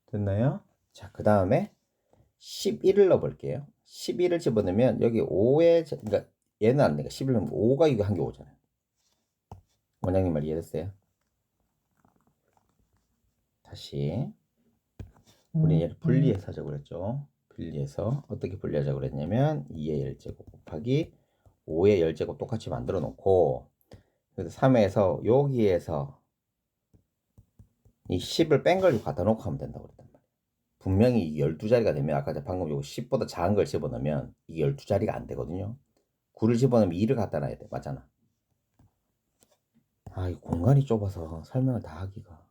됐나요? 자, 그 다음에 11을 넣어볼게요. 11을 집어넣으면 여기 5의 그러니까 얘는 안 되니까 11을 넣으면 5가 이거 한 개 오잖아요. 원장님 말 이해됐어요? 다시 우리 얘를 분리해서 하자고 그랬죠. 분리해서 어떻게 분리하자고 그랬냐면 2의 10제곱 곱하기 5의 10제곱 똑같이 만들어 놓고 그래서 3에서 여기에서 이 10을 뺀 걸 갖다 놓고 하면 된다고 그랬단 말이에요. 분명히 12자리가 되면 아까 방금 요거 10보다 작은 걸 집어넣으면 이게 12자리가 안 되거든요. 9를 집어넣으면 2를 갖다 놔야 돼. 맞잖아. 아, 이 공간이 좁아서 설명을 다 하기가.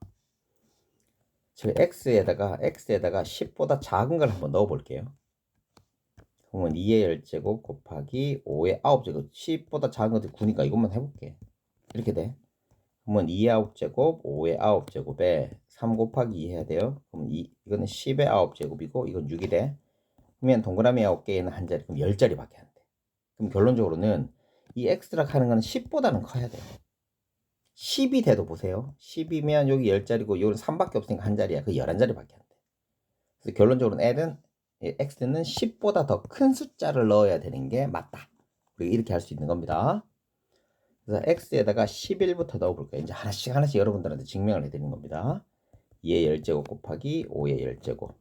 제가 x에다가 10보다 작은 걸 한번 넣어 볼게요. 그러면 2의 10제곱 곱하기 5의 9제곱 10보다 작은 것들 9니까 이것만 해볼게. 이렇게 돼. 그러면 2의 9제곱, 5의 9제곱에 3 곱하기 2 해야 돼요. 그럼 이거는 10의 9제곱이고 이건 6이래. 그러면 동그라미 9개에는 한 자리, 그럼 10자리밖에 안 돼. 그럼 결론적으로는 이 x라 하는 거는 10보다는 커야 돼요. 10이 돼도 보세요. 10이면 여기 10자리고 여기는 3밖에 없으니까 한 자리야. 그 11자리밖에 안 돼. 그래서 결론적으로는 x는 10보다 더 큰 숫자를 넣어야 되는 게 맞다. 우리가 이렇게 할 수 있는 겁니다. 그래서 x에다가 11부터 넣어볼게요. 이제 하나씩 여러분들한테 증명을 해드리는 겁니다. 2의 10제곱 곱하기 5의 10제곱.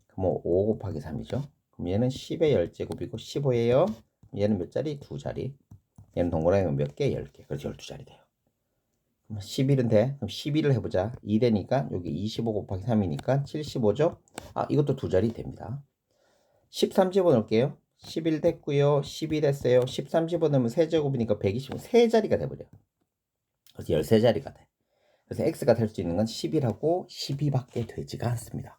그럼 5 곱하기 3이죠. 그럼 얘는 10의 10제곱이고 15예요. 얘는 몇 자리? 2자리. 얘는 동그라미는 몇 개? 10개. 그래서 12자리 돼요. 그럼 11은 돼. 그럼 11을 해보자. 2 되니까 여기 25 곱하기 3이니까 75죠. 아, 이것도 2자리 됩니다. 13 집어넣을게요. 11 됐고요. 12 됐어요. 13 집어넣으면 세제곱이니까 120은 3자리가 돼버려. 그래서 13자리가 돼. 그래서 x가 될 수 있는 건 10이라고 12밖에 되지가 않습니다.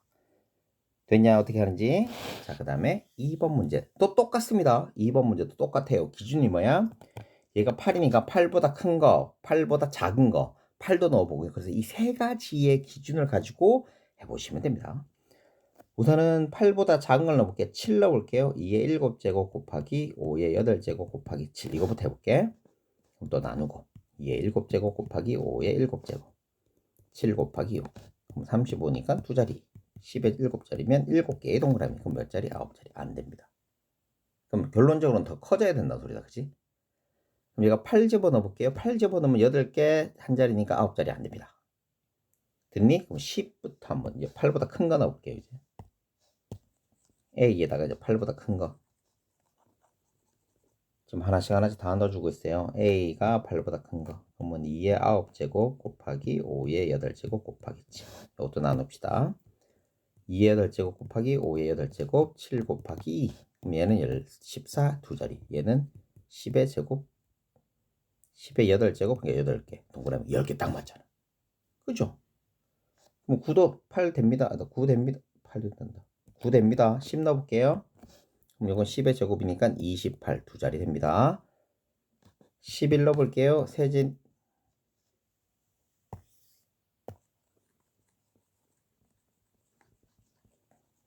됐냐? 어떻게 하는지. 자, 그 다음에 2번 문제. 또 똑같습니다. 2번 문제도 똑같아요. 기준이 뭐야? 얘가 8이니까 8보다 큰 거, 8보다 작은 거, 8도 넣어보고요. 그래서 이 세 가지의 기준을 가지고 해보시면 됩니다. 우선은 8보다 작은 걸 넣어볼게요. 7 넣어볼게요. 2의 7제곱 곱하기 5의 8제곱 곱하기 7. 이거부터 해볼게. 그럼 또 나누고 2의 7제곱 곱하기 5의 7제곱 7 곱하기 5. 그럼 35니까 2자리. 10의 7자리면 7개의 동그라미. 그럼 몇 자리? 9자리. 안 됩니다. 그럼 결론적으로는 더 커져야 된다 소리다. 그치? 그럼 얘가 8 집어넣어볼게요. 8 집어넣으면 8개 한 자리니까 9자리 안 됩니다. 됐니? 그럼 10부터 한번 이제 8보다 큰 거 넣어볼게요. 이제 A에다가 이제 8보다 큰 거. 지금 하나씩 다 넣어주고 있어요. A가 8보다 큰 거. 그러면 2의 9제곱 곱하기 5의 8제곱 곱하기 7. 이것도 나눕시다. 2의 8제곱 곱하기 5의 8제곱 7 곱하기 2. 그럼 얘는 14 2자리. 얘는 10의 제곱 10의 8제곱 그러니까 8개. 동그라미 10개 딱 맞잖아. 그죠? 그럼 9도 8 됩니다. 9 됩니다. 8도 된다. 9 됩니다. 10 넣어볼게요. 그럼 이건 10의 제곱이니까 28 2자리 됩니다. 11 넣어볼게요. 세진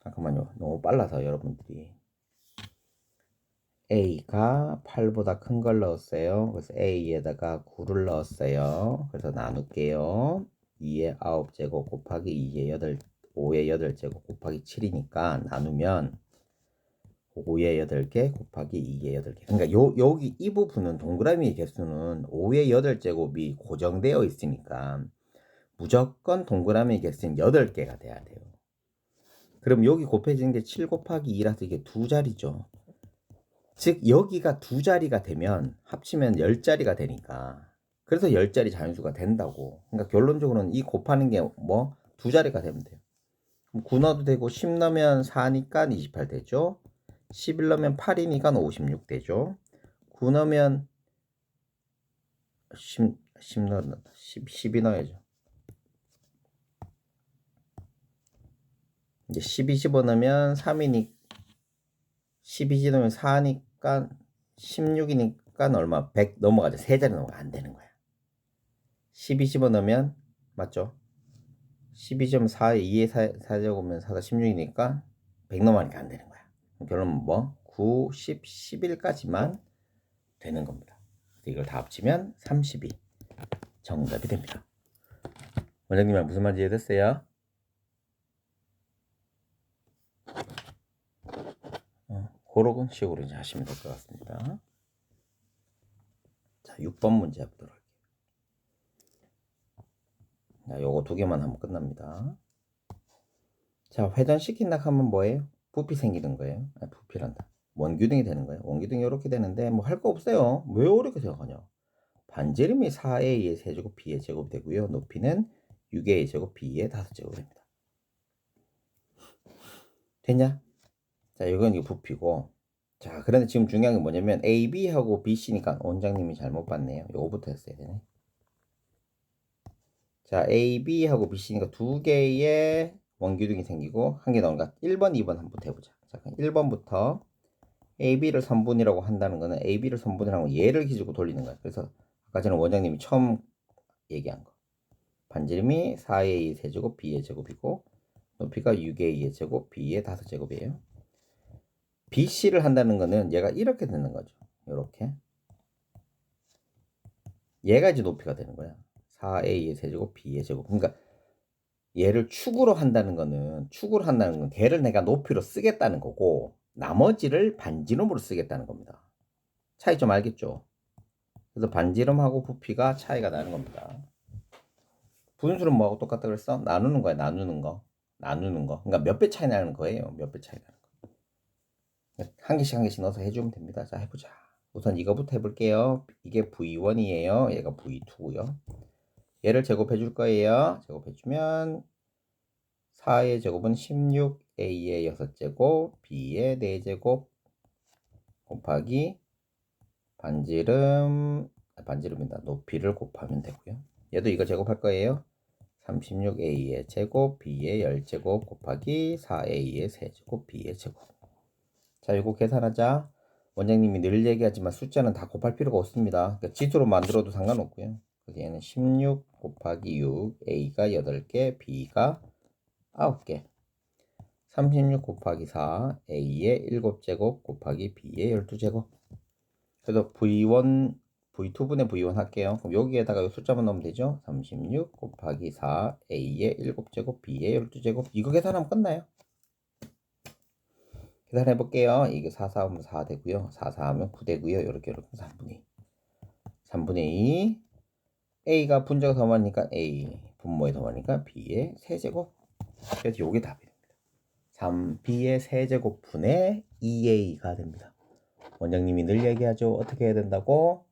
잠깐만요. 너무 빨라서 여러분들이 A가 8보다 큰 걸 넣었어요. 그래서 A에다가 9를 넣었어요. 그래서 나눌게요. 2의 9제곱 곱하기 5의 8제곱 곱하기 7이니까 나누면 5의 8개 곱하기 2의 8개. 그러니까 여기 이 부분은 동그라미 개수는 5의 8제곱이 고정되어 있으니까 무조건 동그라미 개수는 8개가 돼야 돼요. 그럼 여기 곱해지는 게 7 곱하기 2라서 이게 2자리죠. 즉 여기가 2자리가 되면 합치면 10자리가 되니까 그래서 10자리 자연수가 된다고. 그러니까 결론적으로는 이 곱하는 게 뭐 2자리가 되면 돼요. 그럼 9 넣어도 되고 10 넣으면 4니까 28 되죠. 11 넣으면 8이니까 56 되죠. 9 넣으면 10 넣는다. 12 넣어야죠. 이제 12 집어넣으면 3이니까 12 집어넣으면 4니까 16이니까 얼마? 100 넘어가죠. 3자리 넘어가 안 되는 거야. 12 집어넣으면 맞죠? 12.4에 2에 4제곱이면 4다 16이니까 100 넘어가니까 안 되는 거야. 결론은 뭐? 9, 10, 11까지만 되는 겁니다. 이걸 다 합치면 32 정답이 됩니다. 원장님은 무슨 말인지 이해됐어요? 그런 식으로 이제 하시면 될 것 같습니다. 자, 6번 문제 해보도록 할게요. 자, 요거 2개만 하면 끝납니다. 자, 회전시킨다 하면 뭐예요? 부피 생기는 거예요. 아니, 부피란다. 원규등이 되는 거예요. 원규등이 이렇게 되는데 뭐 할 거 없어요. 왜 어렵게 생각하냐? 반지름이 4a의 세제곱 b의 제곱 되고요. 높이는 6a의 제곱 b의 5제곱 됩니다. 됐냐? 자, 이건 이거 부피고. 자, 그런데 지금 중요한 게 뭐냐면 AB하고 BC니까 원장님이 잘못 봤네요. 요거부터 했어야 되네. 자, AB하고 BC니까 2개의 원규등이 생기고 한 개 나오니까 1번, 2번 한번 해보자. 자, 1번부터 AB를 선분이라고 한다는 거는 AB를 선분이라고 얘를 기준으로 돌리는 거야. 그래서 아까 전에 원장님이 처음 얘기한 거. 반지름이 4a 세제곱 b의 제곱이고 높이가 6a의 제곱 b의 5제곱이에요. bc를 한다는 거는 얘가 이렇게 되는 거죠. 이렇게. 얘가 이제 높이가 되는 거야. 4a의 세제곱 b의 제곱. 그러니까 얘를 축으로 한다는 거는 걔를 내가 높이로 쓰겠다는 거고 나머지를 반지름으로 쓰겠다는 겁니다. 차이 좀 알겠죠? 그래서 반지름하고 부피가 차이가 나는 겁니다. 분수는 뭐하고 똑같다 그랬어? 나누는 거야. 나누는 거. 그러니까 몇 배 차이 나는 거예요. 몇 배 차이 나는 거. 한 개씩 넣어서 해주면 됩니다. 자, 해보자. 우선 이거부터 해볼게요. 이게 V1이에요. 얘가 V2고요. 얘를 제곱해 줄 거예요. 제곱해주면 4의 제곱은 16a의 6제곱 b의 4제곱 곱하기 반지름이다. 높이를 곱하면 되고요. 얘도 이거 제곱할 거예요. 36a의 제곱 b의 10제곱 곱하기 4a의 세제곱 b의 제곱. 자, 이거 계산하자. 원장님이 늘 얘기하지만 숫자는 다 곱할 필요가 없습니다. 그러니까 지수로 만들어도 상관없고요. 그래서 얘는 16 곱하기 6, a가 8개, b가 9개. 36 곱하기 4, a의 7제곱 곱하기 b의 12제곱. 그래서 V2분의 V1 할게요. 그럼 여기에다가 숫자만 넣으면 되죠. 36 곱하기 4, a의 7제곱, b의 12제곱. 이거 계산하면 끝나요. 계산해 볼게요. 이게 4, 4 하면 4 되고요. 4, 4 하면 9 되고요. 이렇게 3분의 2. 3분의 2. a가 분자가 더 많으니까 a, 분모에 더 많으니까 b의 세제곱. 그래서 이게 답입니다. 3b의 세제곱분의 2a가 됩니다. 원장님이 늘 얘기하죠. 어떻게 해야 된다고?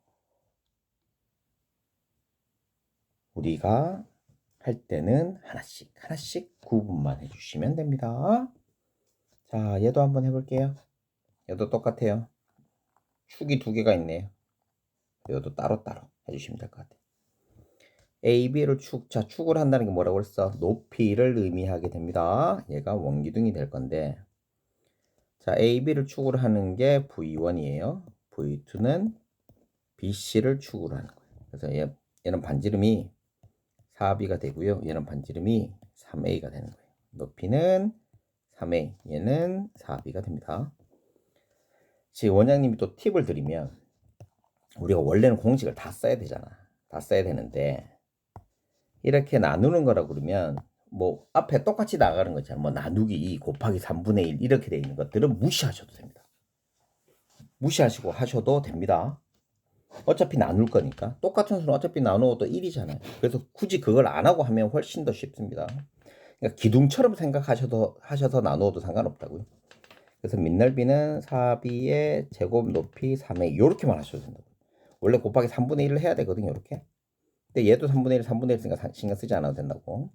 우리가 할 때는 하나씩 구분만 해주시면 됩니다. 자, 얘도 한번 해볼게요. 얘도 똑같아요. 축이 2개가 있네요. 얘도 따로따로 해주시면 될 것 같아요. A, B를 축을 한다는 게 뭐라고 그랬어? 높이를 의미하게 됩니다. 얘가 원기둥이 될 건데, 자, A, B를 축을 하는 게 V1이에요. V2는 BC를 축으로 하는 거예요. 그래서 얘는 반지름이 4B가 되고요. 얘는 반지름이 3A가 되는 거예요. 높이는 3A, 얘는 4B가 됩니다. 지금 원장님이 또 팁을 드리면 우리가 원래는 공식을 다 써야 되잖아. 다 써야 되는데 이렇게 나누는 거라 그러면 뭐 앞에 똑같이 나가는 거 있잖아. 뭐 나누기 2 곱하기 3분의 1 이렇게 돼 있는 것들은 무시하셔도 됩니다. 무시하시고 하셔도 됩니다. 어차피 나눌 거니까. 똑같은 수는 어차피 나누어도 1이잖아요. 그래서 굳이 그걸 안 하고 하면 훨씬 더 쉽습니다. 그러니까 기둥처럼 하셔서 나누어도 상관없다고요. 그래서 밑넓이는 4b의 제곱 높이 3a 이렇게만 하셔도 된다고. 원래 곱하기 3분의 1을 해야 되거든요. 이렇게. 근데 얘도 3분의 1 쓰니까 신경 쓰지 않아도 된다고.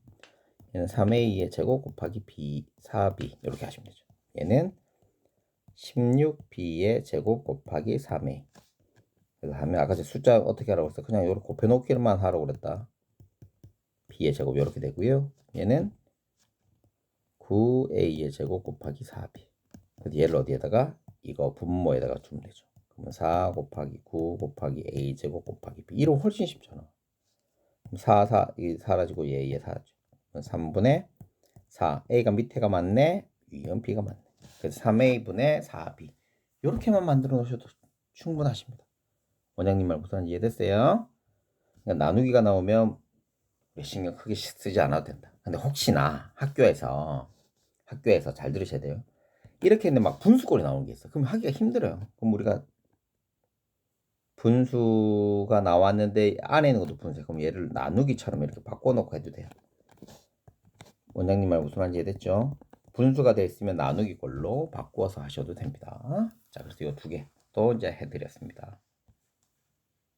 얘는 3a의 제곱 곱하기 b 4b 이렇게 하시면 되죠. 얘는 16b의 제곱 곱하기 3a. 그래서 하면 아까 제 숫자 어떻게 하라고 했어? 그냥 이렇게 곱해놓기만 하라고 그랬다. b의 제곱 이렇게 되고요. 얘는 9a의 제곱 곱하기 4b. 그래서 얘를 어디에다가 이거 분모에다가 주면 되죠. 그러면 4 곱하기 9 곱하기 a 제곱 곱하기 b. 이러면 훨씬 쉽잖아. 4 이 사라지고 얘 사라지고. 3분의 4. a가 밑에가 맞네. 위은 b가 맞네. 그래서 3a분의 4b. 이렇게만 만들어 놓으셔도 충분하십니다. 원장님 말 무슨 이해됐어요? 그러니까 나누기가 나오면 신경 크게 쓰지 않아도 된다. 근데 혹시나 학교에서 잘 들으셔야 돼요. 이렇게 했는데 막 분수꼴이 나오는 게 있어. 그럼 하기가 힘들어요. 그럼 우리가 분수가 나왔는데 안에 있는 것도 분수야. 그럼 얘를 나누기처럼 이렇게 바꿔놓고 해도 돼요. 원장님 말 무슨 말인지 이해됐죠? 분수가 되어 있으면 나누기 꼴로 바꾸어서 하셔도 됩니다. 자, 그래서 이 2개 또 이제 해드렸습니다.